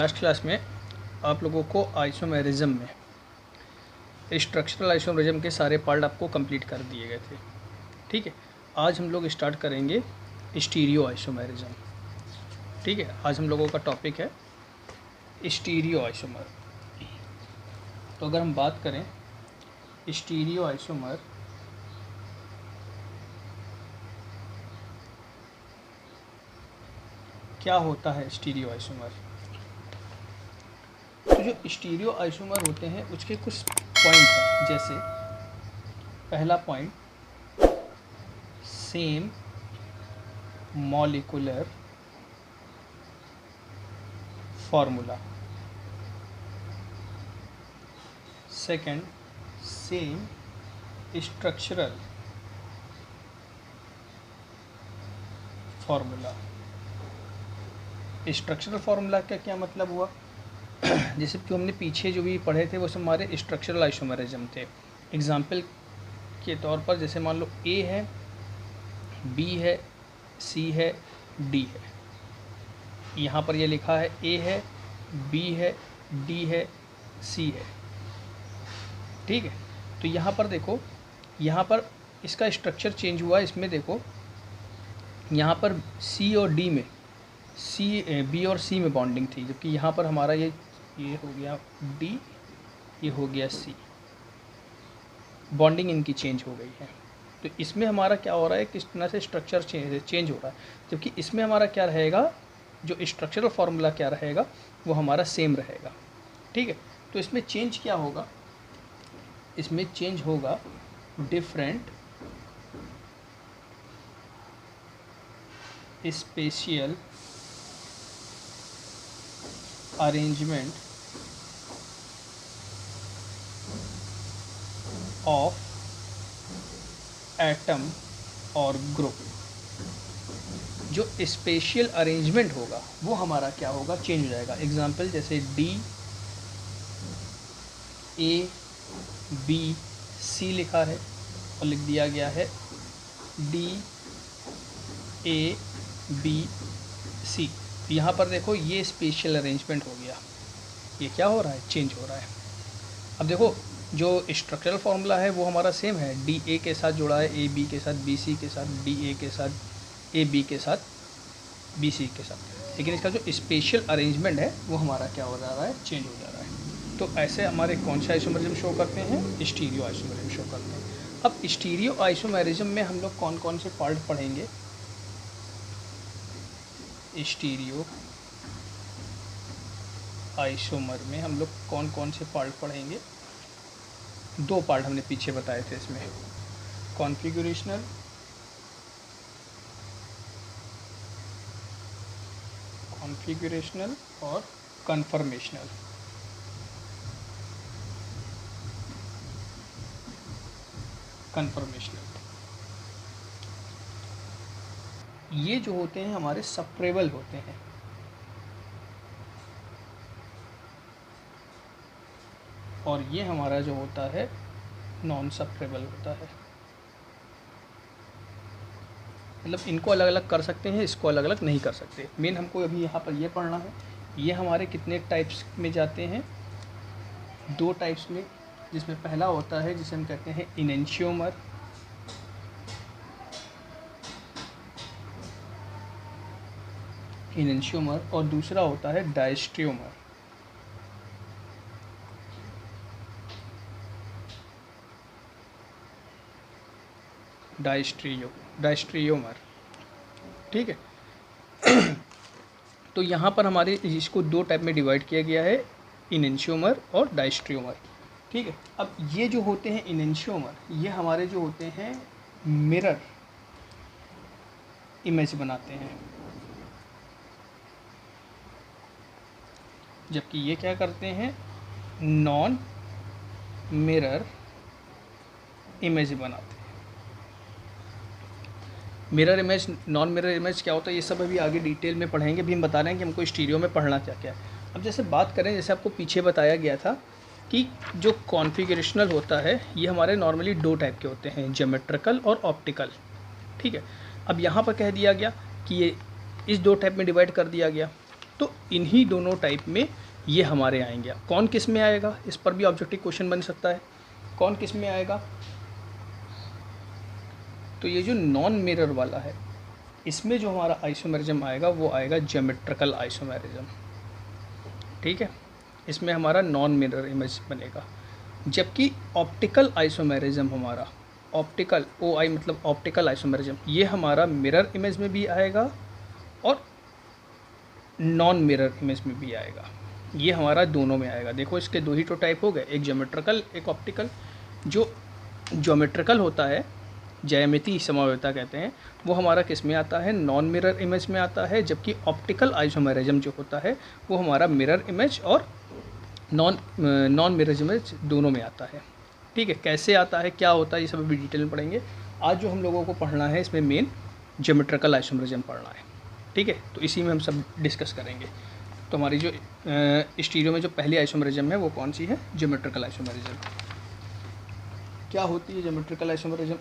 Last class में आप लोगों को आइसोमेरिज्म में स्ट्रक्चरल आइसोमेरिज्म के सारे पार्ट आपको कंप्लीट कर दिए गए थे। ठीक है, आज हम लोग स्टार्ट करेंगे स्टीरियो आइसोमेरिज्म। ठीक है, आज हम लोगों का टॉपिक है स्टीरियो आइसोमर। तो अगर हम बात करें स्टीरियो आइसोमर, क्या होता है स्टीरियो आइसोमर? तो जो स्टीरियो आइसोमर होते हैं उसके कुछ पॉइंट हैं, जैसे पहला point same molecular formula, second same structural formula. Structural formula का क्या मतलब हुआ? जैसे कि हमने पीछे जो भी पढ़े थे वो सब हमारे स्ट्रक्चरल आइसोमेरिज्म थे। एग्जाम्पल के तौर पर जैसे मान लो ए है, बी है, सी है, डी है। यहाँ पर ये लिखा है ए है, बी है, डी है, सी है। ठीक है, तो यहाँ पर देखो, यहाँ पर इसका स्ट्रक्चर चेंज हुआ। इसमें देखो यहाँ पर सी और डी में बी और सी में बॉन्डिंग थी, जबकि यहाँ पर हमारा ये हो गया डी, ये हो गया सी। बॉन्डिंग इनकी चेंज हो गई है। तो इसमें हमारा क्या हो रहा है, किस तरह से स्ट्रक्चर चेंज हो रहा है, जबकि इसमें हमारा क्या रहेगा, जो स्ट्रक्चरल फार्मूला क्या रहेगा वो हमारा सेम रहेगा। ठीक है, तो इसमें चेंज क्या होगा? इसमें चेंज होगा different spatial arrangement of atom और ग्रुप। जो स्पेशियल अरेंजमेंट होगा वो हमारा क्या होगा, चेंज हो जाएगा। एग्जाम्पल जैसे डी, ए, बी, सी लिखा है और लिख दिया गया है डी, ए, बी, सी। यहाँ पर देखो ये स्पेशल अरेंजमेंट हो गया, ये क्या हो रहा है, चेंज हो रहा है। अब देखो जो स्ट्रक्चरल फार्मूला है वो हमारा सेम है, डी ए के साथ जुड़ा है, ए बी के साथ, बी सी के साथ, डी ए के साथ, ए बी के साथ, बी सी के साथ, लेकिन इसका जो स्पेशल अरेंजमेंट है वो हमारा क्या हो जा रहा है, चेंज हो जा रहा है। तो ऐसे हमारे कौन सा आइसोमेरिज्म शो करते हैं, स्टीरियो आइसोमेरिज्म शो करते हैं। अब स्टीरियो आइसोमेरिज्म में हम लोग कौन कौन से पार्ट पढ़ेंगे? स्टीरियो आइसोमर में हम लोग कौन कौन से पार्ट पढ़ेंगे? दो पार्ट हमने पीछे बताए थे इसमें, कॉन्फ़िगरेशनल और कन्फर्मेशनल। ये जो होते हैं हमारे सेपरेबल होते हैं, और ये हमारा जो होता है नॉन सेपरेबल होता है। मतलब इनको अलग अलग कर सकते हैं, इसको अलग अलग नहीं कर सकते। मेन हमको अभी यहाँ पर ये पढ़ना है, ये हमारे कितने टाइप्स में जाते हैं, दो टाइप्स में। जिसमें पहला होता है जिसे हम कहते हैं इनेंशियोमर, और दूसरा होता है डायस्ट्रियोमर। डायस्ट्रियोमर। ठीक है। तो यहाँ पर हमारे इसको दो टाइप में डिवाइड किया गया है, इनेंशियोमर और डायस्ट्रियोमर। ठीक है, अब ये जो होते हैं इनेंशियोमर, ये हमारे जो होते हैं मिरर इमेज बनाते हैं, जबकि ये क्या करते हैं, नॉन मिरर इमेज बनाते हैं। Mirror image, non mirror image क्या होता है, ये सब अभी आगे डिटेल में पढ़ेंगे। अभी हम बता रहे हैं कि हमको स्टीरियो में पढ़ना क्या क्या है। अब जैसे बात करें, जैसे आपको पीछे बताया गया था कि जो कॉन्फ़िगरेशनल होता है ये हमारे नॉर्मली दो टाइप के होते हैं, ज्योमेट्रिकल और ऑप्टिकल। ठीक है, अब यहाँ पर कह दिया गया कि ये इस दो टाइप में डिवाइड कर दिया गया। तो इन्हीं दोनों टाइप में ये हमारे आएंगे। कौन किस में आएगा, इस पर भी ऑब्जेक्टिव क्वेश्चन बन सकता है। कौन किस में आएगा, तो ये जो नॉन मिरर वाला है, इसमें जो हमारा आइसोमेरिज्म आएगा वो आएगा ज्योमेट्रिकल आइसोमेरिज्म। ठीक है, इसमें हमारा नॉन मिरर इमेज बनेगा। जबकि ऑप्टिकल आइसोमेरिज्म हमारा, ऑप्टिकल OI मतलब ऑप्टिकल आइसोमेरिज्म, ये हमारा मिरर इमेज में भी आएगा और नॉन मिरर इमेज में भी आएगा। ये हमारा दोनों में आएगा। देखो इसके दो ही तो टाइप हो गए, एक ज्योमेट्रिकल एक ऑप्टिकल। जो ज्योमेट्रिकल होता है, ज्यामिति समव्यता कहते हैं, वो हमारा किस में आता है, नॉन मिरर इमेज में आता है। जबकि ऑप्टिकल आइसोमेरिज्म जो होता है वो हमारा मिरर इमेज और नॉन मिरर इमेज दोनों में आता है। ठीक है, कैसे आता है, क्या होता है, ये सब अभी डिटेल में पढ़ेंगे। आज जो हम लोगों को पढ़ना है इसमें मेन ज्योमेट्रिकल आइसोमेरिज्म पढ़ना है। ठीक है, तो इसी में हम सब डिस्कस करेंगे। तो हमारी जो स्टीरियो में जो पहली आइसोमेरिज्म है वो कौन सी है, ज्योमेट्रिकल आइसोमेरिज्म। क्या होती है ज्योमेट्रिकल आइसोमेरिज्म,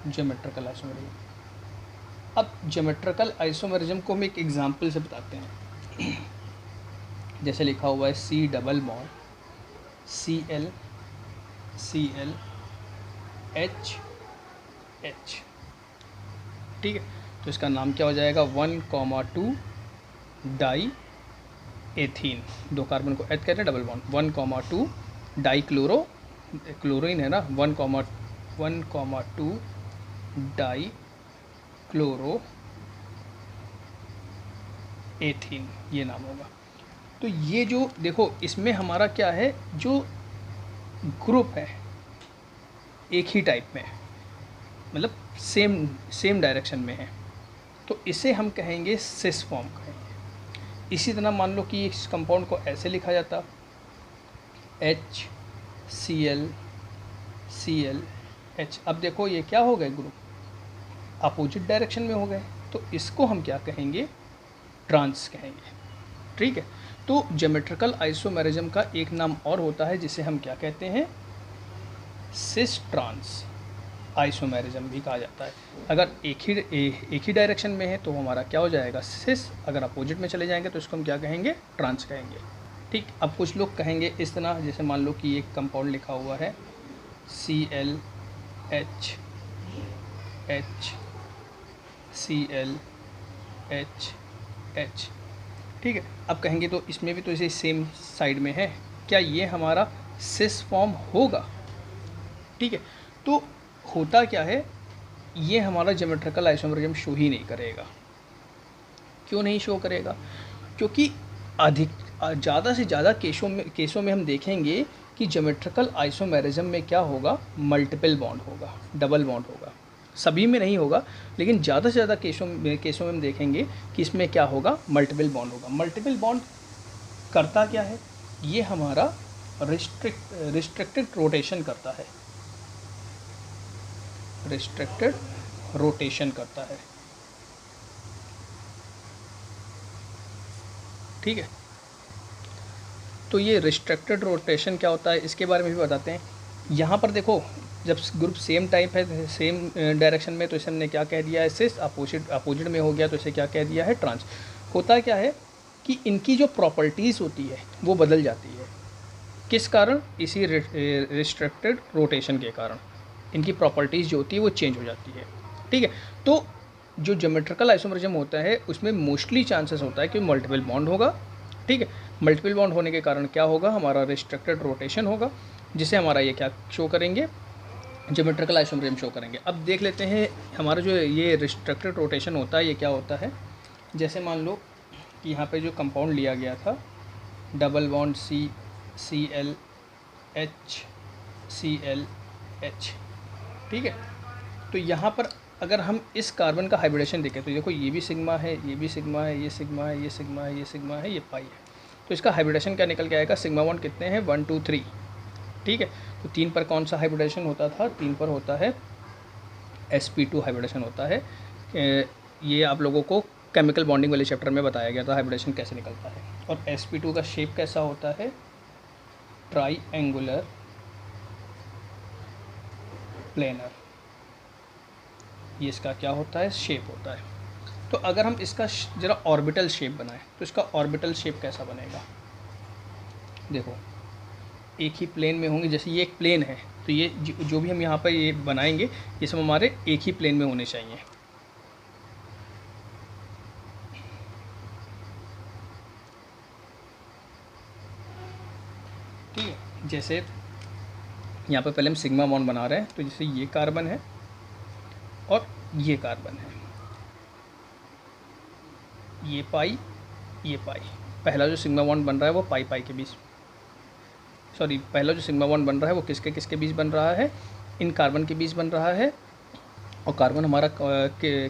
ज्योमेट्रिकल आइसोमेरिज्म। अब ज्योमेट्रिकल आइसोमेरिज्म को हम एक एग्जांपल से बताते हैं। जैसे लिखा हुआ है C double bond Cl H। ठीक है, तो इसका नाम क्या हो जाएगा, 1,2 डाई एथीन। दो कार्बन को एथ कहते हैं, डबल बॉन्ड 1,2 डाई क्लोरीन है ना, 1,2 डाई क्लोरो एथीन, ये नाम होगा। तो ये जो देखो इसमें हमारा क्या है, जो ग्रुप है एक ही टाइप में, मतलब सेम डायरेक्शन में है, तो इसे हम कहेंगे सिस फॉर्म कहेंगे। इसी तरह मान लो कि इस कंपाउंड को ऐसे लिखा जाता, HCl ClH। अब देखो ये क्या हो गए, ग्रुप अपोजिट डायरेक्शन में हो गए, तो इसको हम क्या कहेंगे, ट्रांस कहेंगे। ठीक है, तो ज्योमेट्रिकल आइसोमेरिज्म का एक नाम और होता है जिसे हम क्या कहते हैं, सिस ट्रांस आइसोमेरिज्म भी कहा जाता है। अगर एक ही डायरेक्शन में है तो हमारा क्या हो जाएगा, सिस। अगर अपोजिट में चले जाएंगे तो इसको हम क्या कहेंगे, ट्रांस कहेंगे। ठीक, अब कुछ लोग कहेंगे इस तरह, जैसे मान लो कि एक कंपाउंड लिखा हुआ है ClH ClH। ठीक है, अब कहेंगे तो इसमें भी तो इसे सेम साइड में है, क्या ये हमारा सिस फॉर्म होगा। ठीक है, तो होता क्या है, ये हमारा ज्योमेट्रिकल आइसोमेरिज्म शो ही नहीं करेगा। क्यों नहीं शो करेगा, क्योंकि ज़्यादा से ज़्यादा केसों में हम देखेंगे कि ज्योमेट्रिकल आइसोमेरिज्म में क्या होगा, मल्टीपल बॉन्ड होगा, डबल बॉन्ड होगा। सभी में नहीं होगा, लेकिन ज़्यादा से ज़्यादा केसों में हम देखेंगे कि इसमें क्या होगा, मल्टीपल बॉन्ड होगा। मल्टीपल बॉन्ड करता क्या है, ये हमारा रिस्ट्रिक्टेड रोटेशन करता है, रिस्ट्रिक्टेड रोटेशन करता है। ठीक है, तो ये रिस्ट्रिक्टेड रोटेशन क्या होता है इसके बारे में भी बताते हैं। यहाँ पर देखो, जब ग्रुप सेम टाइप है, सेम डायरेक्शन में, तो इसे हमने क्या कह दिया है, सिस। अपोजिट में हो गया तो इसे क्या कह दिया है, ट्रांस। होता क्या है कि इनकी जो प्रॉपर्टीज़ होती है वो बदल जाती है। किस कारण, इसी रिस्ट्रिक्टेड रोटेशन के कारण इनकी प्रॉपर्टीज़ जो होती है वो चेंज हो जाती है। ठीक है, तो जो ज्योमेट्रिकल आइसोमेरिज्म होता है उसमें मोस्टली चांसेस होता है कि मल्टीपल बॉन्ड होगा। ठीक है, मल्टीपल बॉन्ड होने के कारण क्या होगा, हमारा रिस्ट्रिक्टेड रोटेशन होगा, जिसे हमारा ये क्या शो करेंगे, ज्योमेट्रिकल आइसोमेरिज्म शो करेंगे। अब देख लेते हैं हमारा जो ये रिस्ट्रिक्टेड रोटेशन होता है ये क्या होता है। जैसे मान लो कि यहाँ पे जो कंपाउंड लिया गया था, डबल बॉन्ड ClH। ठीक है, तो यहाँ पर अगर हम इस कार्बन का हाइब्रिडेशन देखें तो देखो ये भी सिग्मा है, ये भी सिग्मा है, ये सिग्मा है, ये सिग्मा है, ये सिग्मा है, ये पाई है। तो इसका हाइब्रिडेशन क्या निकल के आएगा, सिग्मा बॉन्ड कितने हैं, 1 2 3। ठीक है, तो 3 पर कौन सा हाइब्रिडेशन होता था, 3 पर होता है sp2 हाइब्रिडेशन होता है। ये आप लोगों को केमिकल बॉन्डिंग वाले चैप्टर में बताया गया था हाइब्रिडेशन कैसे निकलता है। और sp2 का शेप कैसा होता है, ट्राइएंगुलर प्लेनर, ये इसका क्या होता है, शेप होता है। तो अगर हम इसका जरा ऑर्बिटल शेप बनाएं तो इसका ऑर्बिटल शेप कैसा बनेगा, देखो एक ही प्लेन में होंगे, जैसे ये एक प्लेन है तो ये जो भी हम यहाँ पर ये बनाएंगे ये सब हमारे एक ही प्लेन में होने चाहिए। ठीक है, जैसे यहाँ पर पहले हम सिग्मा बॉन्ड बना रहे हैं, तो जैसे ये कार्बन है और ये कार्बन है, ये पाई ये पाई, पहला जो सिग्मा बॉन्ड बन रहा है वो पाई पाई के बीच, सॉरी पहला जो सिग्मा बॉन्ड बन रहा है वो किसके किसके बीच बन रहा है, इन कार्बन के बीच बन रहा है। और कार्बन हमारा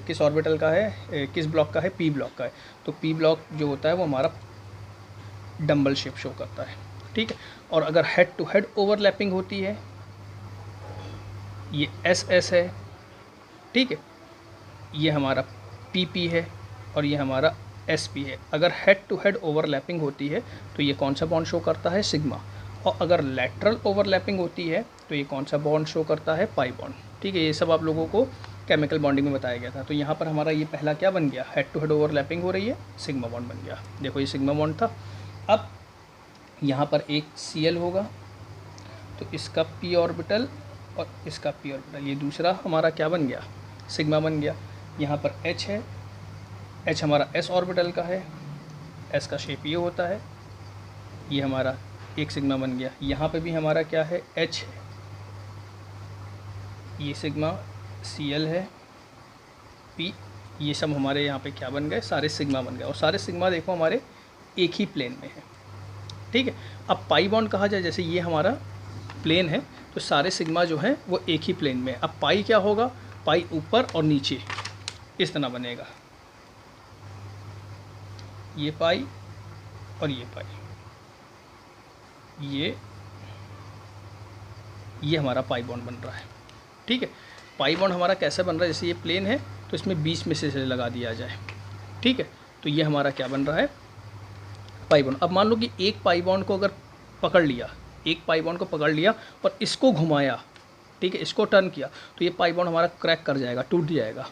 किस ऑर्बिटल का है, किस ब्लॉक का है, पी ब्लॉक का है। तो पी ब्लॉक जो होता है वो हमारा डंबल शेप शो करता है। ठीक है, और अगर हेड टू हेड ओवरलैपिंग होती है, ये एस एस है, ठीक है, ये हमारा पी पी है और ये हमारा एस पी है। अगर हेड टू हेड ओवरलैपिंग होती है तो ये कौन सा बॉन्ड शो करता है, सिग्मा। और अगर लैटरल ओवरलैपिंग होती है तो ये कौन सा बॉन्ड शो करता है, पाई बॉन्ड। ठीक है, ये सब आप लोगों को केमिकल बॉन्डिंग में बताया गया था। तो यहाँ पर हमारा ये पहला क्या बन गया, हेड टू हेड ओवरलैपिंग हो रही है, सिग्मा बॉन्ड बन गया। देखो ये सिग्मा बॉन्ड था। अब यहाँ पर एक Cl होगा तो इसका p ऑर्बिटल और इसका p ऑर्बिटल, ये दूसरा हमारा क्या बन गया, सिग्मा बन गया। यहाँ पर H है, H हमारा s ऑर्बिटल का है, s का शेप ये होता है, ये हमारा एक सिग्मा बन गया। यहाँ पे भी हमारा क्या है, H है, ये सिग्मा Cl है, P, ये सब हमारे यहाँ पे क्या बन गए, सारे सिग्मा बन गए। और सारे सिग्मा देखो हमारे एक ही प्लेन में है। ठीक है, अब पाई बॉन्ड कहा जाए, जैसे ये हमारा प्लेन है तो सारे सिग्मा जो हैं वो एक ही प्लेन में है। अब पाई क्या होगा, पाई ऊपर और नीचे इस तरह बनेगा, ये पाई और ये पाई, ये हमारा पाई बॉन्ड बन रहा है। ठीक है, पाई बॉन्ड हमारा कैसे बन रहा है, जैसे ये प्लेन है तो इसमें बीच में से लगा दिया जाए। ठीक है, तो ये हमारा क्या बन रहा है, पाई बॉन्ड। अब मान लो कि एक पाई बॉन्ड को अगर पकड़ लिया, एक पाई बॉन्ड को पकड़ लिया और इसको घुमाया, ठीक है, इसको टर्न किया, तो ये पाई बॉन्ड हमारा क्रैक कर जाएगा, टूट जाएगा।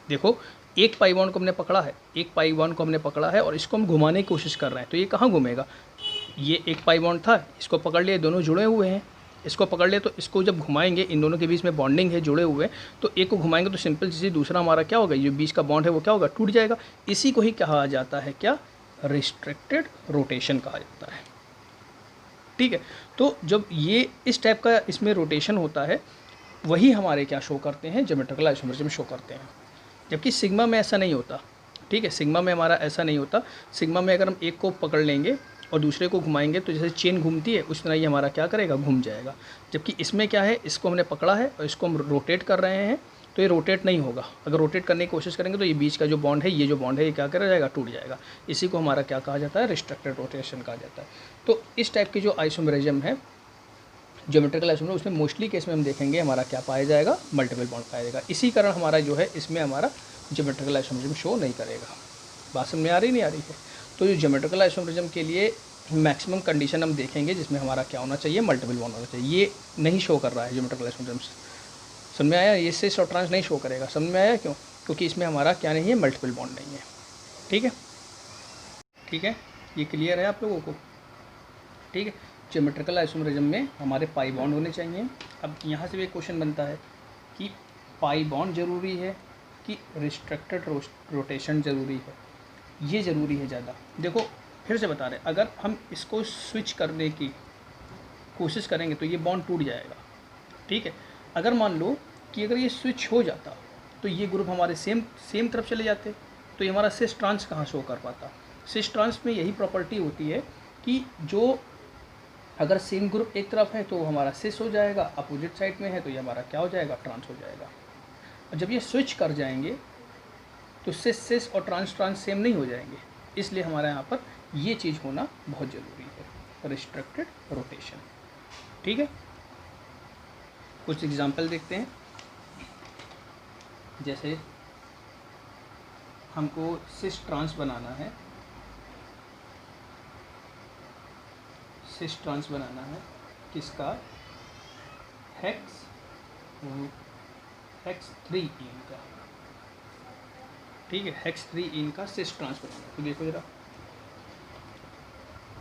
देखो एक पाई बॉन्ड को हमने पकड़ा है, एक पाई बॉन्ड को हमने पकड़ा है और इसको हम घुमाने की कोशिश कर रहे हैं, तो ये कहाँ घूमेगा, ये एक पाई बॉन्ड था, इसको पकड़ लिया, दोनों जुड़े हुए हैं, इसको पकड़ लिया तो इसको जब घुमाएंगे, इन दोनों के बीच में बॉन्डिंग है, जुड़े हुए, तो एक को घुमाएंगे तो सिंपल चीज़, दूसरा हमारा क्या होगा, ये बीच का बॉन्ड है वो क्या होगा, टूट जाएगा। इसी को ही कहा जाता है क्या, रिस्ट्रिक्टेड रोटेशन कहा जाता है। ठीक है, तो जब ये इस टाइप का इसमें रोटेशन होता है, वही हमारे क्या शो करते हैं, ज्योमेट्रिकल आइसोमरिज्म शो करते हैं। जबकि सिग्मा में ऐसा नहीं होता। ठीक है, सिग्मा में हमारा ऐसा नहीं होता। सिग्मा में अगर हम एक को पकड़ लेंगे और दूसरे को घुमाएंगे तो जैसे चेन घूमती है उस तरह ये हमारा क्या करेगा, घूम जाएगा। जबकि इसमें क्या है, इसको हमने पकड़ा है और इसको हम रोटेट कर रहे हैं तो ये रोटेट नहीं होगा। अगर रोटेट करने की कोशिश करेंगे तो ये बीच का जो बॉन्ड है, ये जो बॉन्ड है ये क्या कर जाएगा, टूट जाएगा। इसी को हमारा क्या कहा जाता है, रिस्ट्रिक्टेड रोटेशन कहा जाता है। तो इस टाइप की जो आइसोमरिज्म है, ज्योमेट्रिकल आइसोमरिज्म, उसमें मोस्टली केस में हम देखेंगे हमारा क्या पाया जाएगा, मल्टीपल बॉन्ड पाया जाएगा। इसी कारण हमारा जो है इसमें हमारा ज्योमेट्रिकल आइसोमरिज्म शो नहीं करेगा। बात समझ में आ रही नहीं आ रही है। तो जो ज्योमेट्रिकल आइसोमरिज्म के लिए मैक्सिमम कंडीशन हम देखेंगे जिसमें हमारा क्या होना चाहिए, मल्टीपल बॉन्ड होना चाहिए। ये नहीं शो कर रहा है ज्योमेट्रिकल आइसोमरिज्म। समझ में आया, ये सिस और ट्रांस नहीं शो करेगा। समझ में आया क्यों, क्योंकि इसमें हमारा क्या नहीं है, मल्टीपल बॉन्ड नहीं है। ठीक है, ठीक है, ये क्लियर है आप लोगों को। ठीक है, ज्योमेट्रिकल आइसोमरिज्म में हमारे पाई बॉन्ड होने चाहिए। अब यहाँ से भी एक क्वेश्चन बनता है कि पाई बॉन्ड ज़रूरी है कि रिस्ट्रिक्टेड रोटेशन ज़रूरी है। ये ज़रूरी है ज़्यादा। देखो फिर से बता रहे, अगर हम इसको स्विच करने की कोशिश करेंगे तो ये बॉन्ड टूट जाएगा। ठीक है, अगर मान लो कि अगर ये स्विच हो जाता तो ये ग्रुप हमारे सेम तरफ चले जाते, तो ये हमारा सिस ट्रांस कहाँ शो कर पाता। सिस ट्रांस में यही प्रॉपर्टी होती है कि जो अगर सेम ग्रुप एक तरफ है तो हमारा सिस हो जाएगा, अपोजिट साइड में है तो ये हमारा क्या हो जाएगा, ट्रांस हो जाएगा। और जब ये स्विच कर जाएंगे तो सिस और ट्रांस सेम नहीं हो जाएंगे। इसलिए हमारे यहाँ पर ये चीज़ होना बहुत ज़रूरी है, रिस्ट्रिक्टेड रोटेशन। ठीक है, कुछ एग्जांपल देखते हैं। जैसे हमको सिस ट्रांस बनाना है, सिस ट्रांस बनाना है किसका, हेक्स 3 इन का, ठीक है, हेक्स 3 इन का सिस ट्रांस बनाना है। तो देखो जरा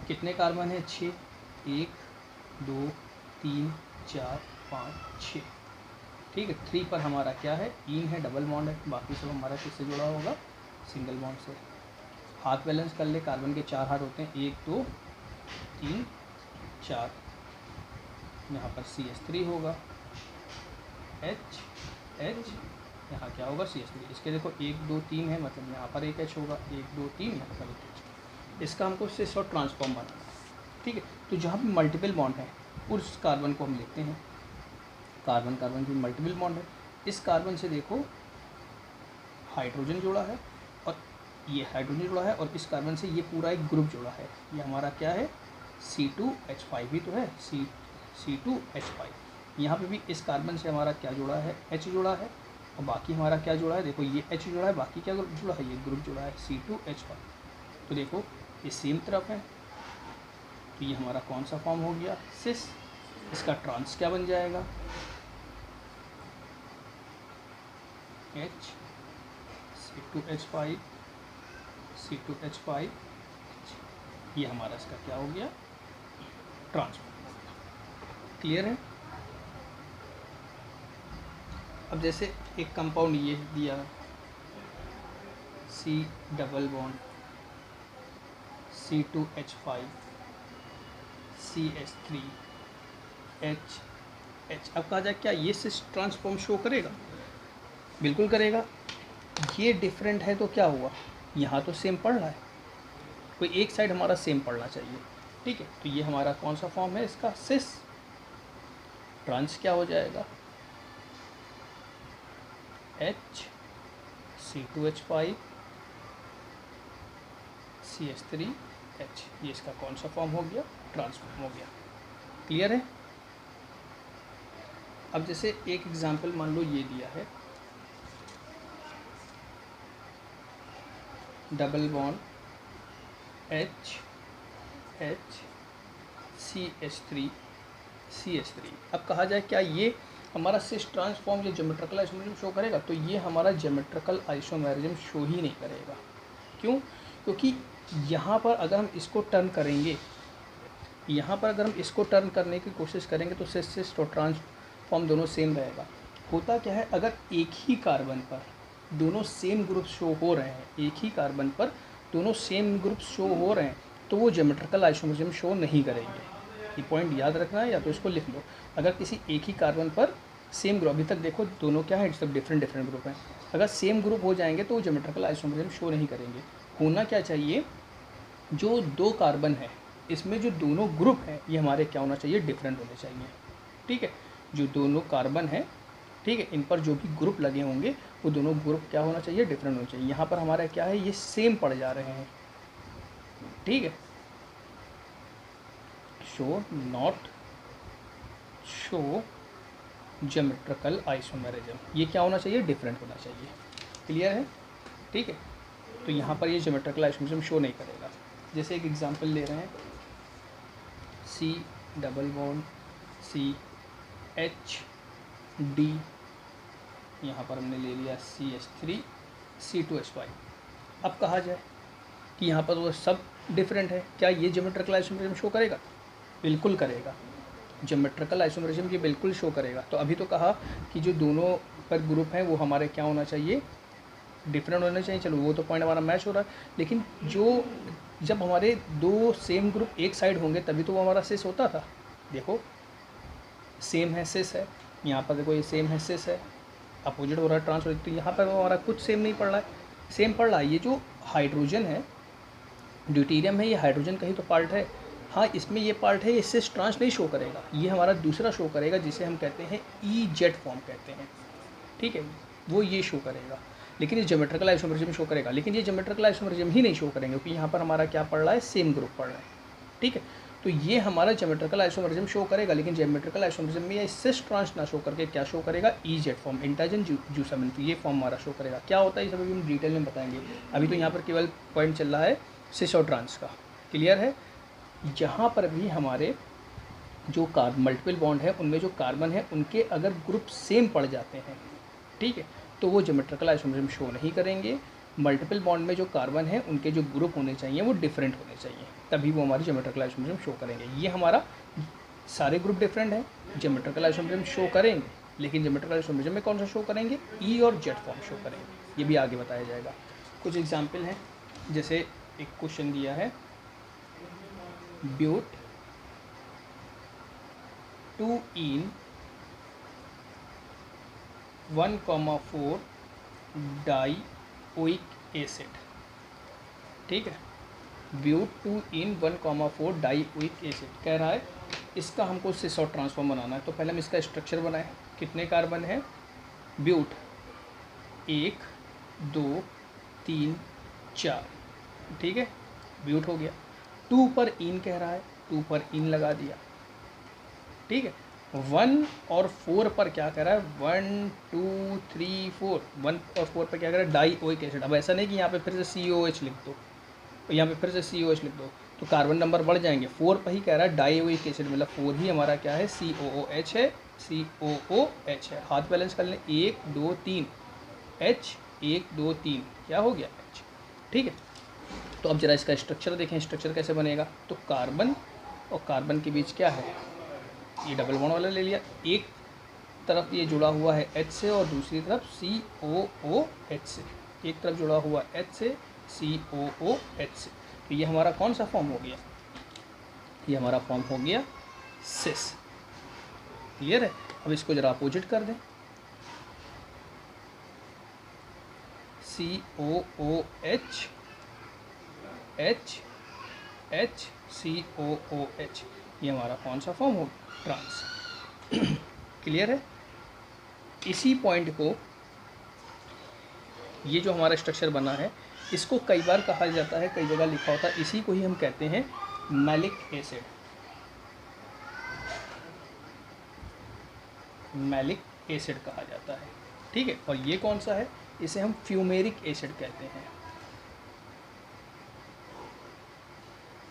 कितने कार्बन है, 6, 1 2 3 4 5 6, ठीक है। 3 पर हमारा क्या है, इन है, डबल बॉन्ड है, बाकी सब हमारा किससे जुड़ा होगा, सिंगल बॉन्ड से। हाथ बैलेंस कर ले, कार्बन के 4 हाथ होते हैं, 1 2 3 4, यहाँ पर CH3 होगा, H यहाँ क्या होगा, CH3। इसके देखो 1 2 3 है, मतलब यहाँ पर एक H होगा, 1 2 3 यहाँ पर एक H। इसका हमको सिस और ट्रांसफॉर्म बनाना है, ठीक है। तो जहाँ भी मल्टीपल बॉन्ड है उस कार्बन को हम लिखते हैं, कार्बन कार्बन की मल्टीपल बॉन्ड है। इस कार्बन से देखो हाइड्रोजन जुड़ा है और ये हाइड्रोजन जुड़ा है, और इस कार्बन से ये पूरा एक ग्रुप जुड़ा है। ये हमारा क्या है, C2H5 ही तो है, C2H5। यहाँ पे भी इस कार्बन से हमारा क्या जुड़ा है, H जुड़ा है, और बाकी हमारा क्या जुड़ा है, देखो ये H जुड़ा है, बाकी क्या जुड़ा है, ये ग्रुप जुड़ा है C2H5। तो देखो ये सेम तरफ है, तो ये हमारा कौन सा फॉर्म हो गया, सिस। इसका ट्रांस क्या बन जाएगा, H C2H5 ये हमारा इसका क्या हो गया, ट्रांस। क्लियर है। अब जैसे एक कंपाउंड ये दिया, C double bond C2H5 CH3 H। अब कहा जाए क्या ये सिस ट्रांसफॉर्म शो करेगा, बिल्कुल करेगा। ये डिफरेंट है तो क्या हुआ, यहाँ तो सेम पढ़ रहा है, कोई एक साइड हमारा सेम पढ़ना चाहिए, ठीक है। तो ये हमारा कौन सा फॉर्म है इसका, सिस। ट्रांस क्या हो जाएगा, H C2H5 CH3 H। ये इसका कौन सा फॉर्म हो गया, ट्रांसफॉर्म हो गया। क्लियर है। अब जैसे एक एग्जांपल मान लो ये दिया है, डबल बॉन्ड H CH3 अब कहा जाए क्या ये हमारा सिस ट्रांसफॉर्म या ज्योमेट्रिकल आइसोमेरिज्म शो करेगा, तो ये हमारा ज्योमेट्रिकल आइसोमेरिज्म शो ही नहीं करेगा। क्यों, क्योंकि यहाँ पर अगर हम इसको टर्न करेंगे, यहाँ पर अगर हम इसको टर्न करने की कोशिश करेंगे तो सिस और ट्रांसफॉर्म दोनों सेम रहेगा। होता क्या है, अगर एक ही कार्बन पर दोनों सेम ग्रुप शो हो रहे हैं, एक ही कार्बन पर दोनों सेम ग्रुप शो हो रहे हैं, तो वो ज्योमेट्रिकल आइसोमेरिज्म शो नहीं करेंगे। ये पॉइंट याद रखना है, या तो इसको लिख लो। अगर किसी एक ही कार्बन पर सेम ग्रुप, अभी तक देखो दोनों क्या है, सब डिफरेंट ग्रुप हैं, अगर सेम ग्रुप हो जाएंगे तो वो ज्योमेट्रिकल आइसोमेरिज्म शो नहीं करेंगे। होना क्या चाहिए, जो दो कार्बन है इसमें जो दोनों ग्रुप हैं ये हमारे क्या होना चाहिए, डिफरेंट होने चाहिए, ठीक है। जो दोनों कार्बन है, ठीक है, इन पर जो भी ग्रुप लगे होंगे वो दोनों ग्रुप क्या होना चाहिए, डिफरेंट होना चाहिए। यहाँ पर हमारा क्या है, ये सेम पड़ जा रहे हैं, ठीक है। Show not show geometrical isomerism, ये क्या होना चाहिए, डिफरेंट होना चाहिए। क्लियर है, ठीक है। तो यहाँ पर ये ज्योमेट्रिकल आइसोमेरिज्म शो नहीं करेगा। जैसे एक एग्जांपल ले रहे हैं, C डबल बॉन्ड CHD, यहाँ पर हमने ले लिया CH3 C2H5। अब कहा जाए कि यहाँ पर वो सब डिफरेंट है, क्या ये ज्योमेट्रिकल आइसोमेरिज्म शो करेगा, बिल्कुल करेगा। ज्योमेट्रिकल आइसोमेरिज्म ये बिल्कुल शो करेगा। तो अभी तो कहा कि जो दोनों पर ग्रुप हैं वो हमारे क्या होना चाहिए, डिफरेंट होने चाहिए। चलो वो तो पॉइंट हमारा मैच हो रहा है, लेकिन जो जब हमारे दो सेम ग्रुप एक साइड होंगे तभी तो वो हमारा सिस होता था। देखो सेम है, सिस है, यहाँ पर देखो ये सेम है, सिस है, अपोजिट हो रहा है, ट्रांस हो रहा है। तो यहाँ पर हमारा कुछ सेम नहीं पड़ रहा है, सेम पड़ रहा है। ये जो हाइड्रोजन है, ड्यूटेरियम है, ये हाइड्रोजन का ही तो पार्ट है। हाँ, इसमें ये पार्ट है, ये सिस ट्रांस नहीं शो करेगा, ये हमारा दूसरा शो करेगा जिसे हम कहते हैं EZ फॉर्म कहते हैं, ठीक है, वो ये शो करेगा। लेकिन ये ज्योमेट्रिकल आइसोमेरिज्म शो करेगा, लेकिन ये ज्योमेट्रिकल आइसोमेरिज्म ही नहीं शो करेंगे क्योंकि यहाँ पर हमारा क्या पड़ रहा है, सेम ग्रुप पड़ रहा है, ठीक है। तो ये हमारा ज्योमेट्रिकल आइसोमेरिज्म शो करेगा, लेकिन ज्योमेट्रिकल आइसोमेरिज्म में ये सिस ट्रांस ना शो करके क्या शो करेगा, EZ फॉर्म, इंटाजन जूसामिन, ये फॉर्म हमारा शो करेगा। क्या होता है ये सब अभी हम डिटेल में बताएंगे, अभी तो यहाँ पर केवल पॉइंट चल रहा है सिस और ट्रांस का। क्लियर है। जहाँ पर भी हमारे जो मल्टीपल बॉन्ड है उनमें जो कार्बन है उनके अगर ग्रुप सेम पड़ जाते हैं, ठीक है, तो वो ज्योमेट्रिकल आइसोमरिज्म शो नहीं करेंगे। मल्टीपल बॉन्ड में जो कार्बन है उनके जो ग्रुप होने चाहिए वो डिफरेंट होने चाहिए, तभी वो हमारी ज्योमेट्रिकल आइसोमरिज्म शो करेंगे। ये हमारा सारे ग्रुप डिफरेंट हैं, ज्योमेट्रिकल आइसोमरिज्म शो करेंगे, लेकिन ज्योमेट्रिकल आइसोमरिज्म में कौन सा शो करेंगे, ई और जेड फॉर्म शो करेंगे, ये भी आगे बताया जाएगा। कुछ एग्जाम्पल हैं, जैसे एक क्वेश्चन दिया है, ब्यूट 2इन 1,4 डाइओइक एसिड, ठीक है, ब्यूट 2इन 1,4 डाइओइक एसिड कह रहा है। इसका हमको सिस और ट्रांसफॉर्म बनाना है, तो पहले हम इसका स्ट्रक्चर बनाएं। कितने कार्बन है, ब्यूट 1 2 3 4, ठीक है, ब्यूट हो गया। 2 पर इन कह रहा है, 2 पर इन लगा दिया, ठीक है। 1 और 4 पर क्या कह रहा है, 1 2 3 4, 1 और 4 पर क्या कह रहा है, डाइओइक एसिड। अब ऐसा नहीं कि यहाँ पे फिर से COH लिख दो, यहाँ पे फिर से COH लिख दो तो कार्बन नंबर बढ़ जाएंगे। 4 पर ही कह रहा है डाइओइक एसिड, मतलब 4 ही हमारा क्या है, COOH है, COOH है। हाथ बैलेंस कर लें, 1 2 3 H, 1 2 3 क्या हो गया, H, ठीक है। तो अब जरा इसका स्ट्रक्चर देखें, स्ट्रक्चर कैसे बनेगा। तो कार्बन और कार्बन के बीच क्या है, ये डबल बॉन्ड वाला ले लिया, एक तरफ ये जुड़ा हुआ है H से और दूसरी तरफ COOH से, एक तरफ जुड़ा हुआ H से COOH से, तो ये हमारा कौन सा फॉर्म हो गया, ये हमारा फॉर्म हो गया सिस। क्लियर है। अब इसको जरा अपोजिट कर दें, COOH H H COOH, ये हमारा कौन सा फॉर्म हो, ट्रांस। क्लियर है। इसी पॉइंट को, ये जो हमारा स्ट्रक्चर बना है, इसको कई बार कहा जाता है, कई जगह लिखा होता है, इसी को ही हम कहते हैं मैलिक एसिड। मैलिक एसिड कहा जाता है, ठीक है। और ये कौन सा है, इसे हम फ्यूमेरिक एसिड कहते हैं,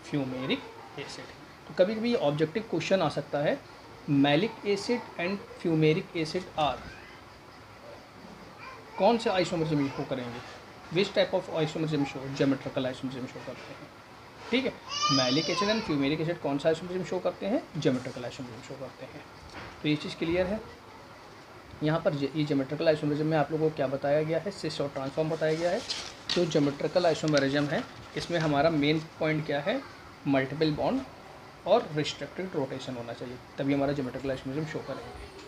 फ्यूमेरिक एसिड। तो कभी कभी ऑब्जेक्टिव क्वेश्चन आ सकता है, malic acid and fumaric acid are, कौन से आइसोमरिज्म शो करेंगे, which type of isomerism show, geometrical isomerism show करते हैं, ठीक है। Malic acid and fumaric acid कौन सा आइसोमरिज्म शो करते हैं, ज्योमेट्रिकल आइसोमरिज्म शो करते हैं। तो ये चीज़ क्लियर है। यहाँ पर ये ज्योमेट्रिकल आइसोमरिज्म में आप लोगों को क्या बताया गया है, सिस और ट्रांसफॉर्म बताया गया है। जो ज्योमेट्रिकल आइसोमरिज्म है, इसमें हमारा मेन पॉइंट क्या है, मल्टीपल बॉन्ड और रिस्ट्रिक्टेड रोटेशन होना चाहिए, तभी हमारा ज्योमेट्रिकल आइसोमरिज्म शो करेंगे।